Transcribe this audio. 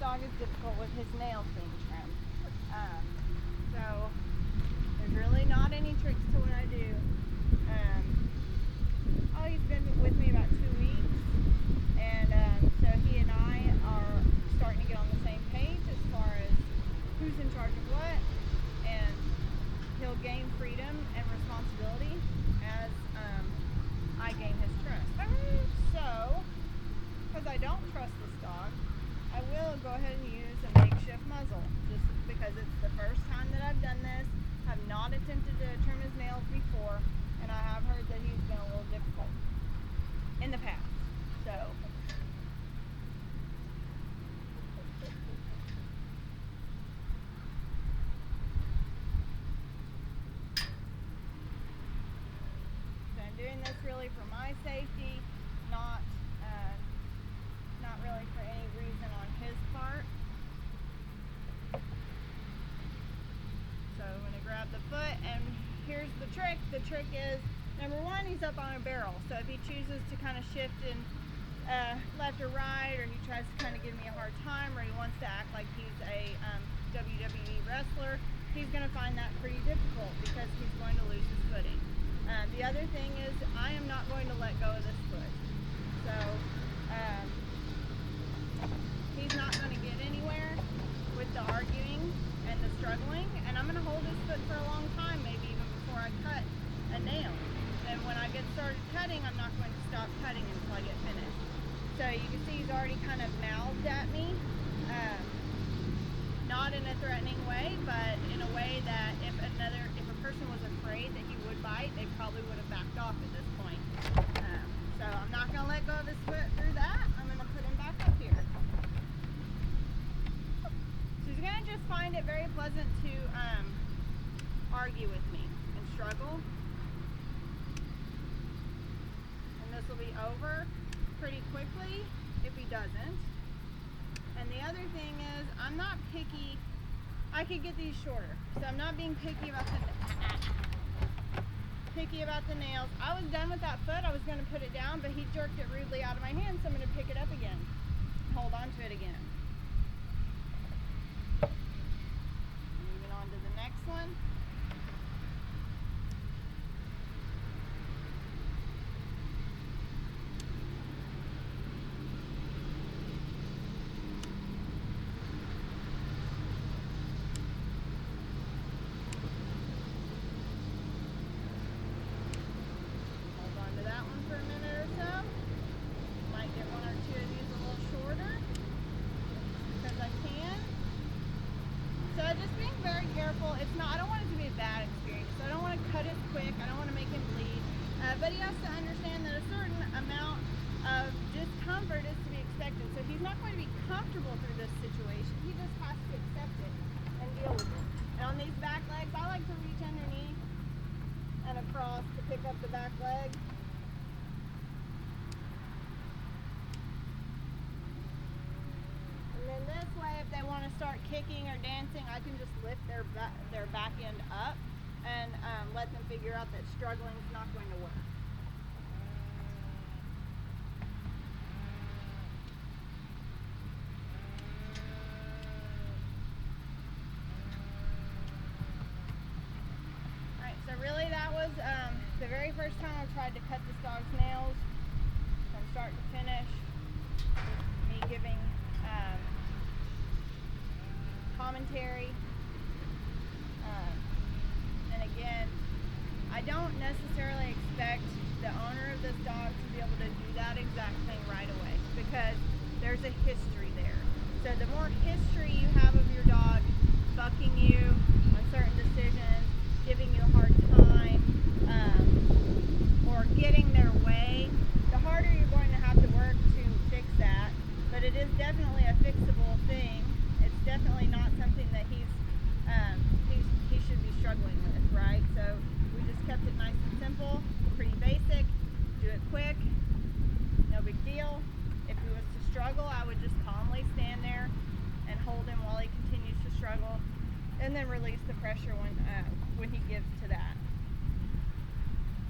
dog is difficult with his nails being trimmed. So there's really not any tricks to what I do. He's been with me about 2 weeks, and so he and I are starting to get on the same page as far as who's in charge of what, and he'll gain freedom and responsibility as I gain his trust. So, because I don't trust this dog, I will go ahead and use a makeshift muzzle, just because it's the first time that I've done this. I've not attempted to trim his nails before, and I have heard that he's been a little difficult in the past. So I'm doing this really for my safety, not really for any reason on his part. So I'm going to grab the foot, and here's the trick. The trick is, number one, he's up on a barrel. So if he chooses to kind of shift in left or right, or he tries to kind of give me a hard time, or he wants to act like he's a WWE wrestler, he's going to find that pretty difficult because he's going to lose his footing. The other thing is, I am not going to let go of this foot. So he's not going to get anywhere with the arguing and the struggling, and I'm going to hold his foot for a long time, maybe even before I cut a nail. And when I get started cutting, I'm not going to stop cutting until I get finished. So you can see he's already kind of mouthed at me, not in a threatening way, but in a way that if a person was afraid that he would bite, they probably would have backed off at this point. So I'm not going to let go of his foot through that. I'm going to put him back up here. So he's going to just find it very pleasant to argue with me and struggle. And this will be over pretty quickly if he doesn't. And the other thing is, I'm not picky. I could get these shorter, so I'm not being picky about the nails. I was done with that foot. I was going to put it down, but he jerked it rudely out of my hand, so I'm going to pick it up again, hold on to it again. Moving on to the next one. I don't want it to be a bad experience. So I don't want to cut it quick. I don't want to make him bleed. But he has to understand that a certain amount of discomfort is to be expected. So he's not going to be comfortable through this situation. He just has to accept it and deal with it. And on these back legs, I like to reach underneath and across to pick up the back leg. And then this way, if they want to start kicking or dancing, I can just lift their back end up and let them figure out that struggling is not going to work. Alright, so really that was the very first time I tried to cut this dog's nails from start to finish. Me giving commentary. And again, I don't necessarily expect the owner of this dog to be able to do that exact thing right away because there's a history there. So the more history you have of your dog bucking you on certain decisions, giving you a hard time, or getting their way, the harder you're going to have to work to fix that. But it is definitely a fixable thing. It's definitely not something that he should be struggling with, right? So we just kept it nice and simple, pretty basic, do it quick, no big deal. If he was to struggle, I would just calmly stand there and hold him while he continues to struggle, and then release the pressure when he gives to that.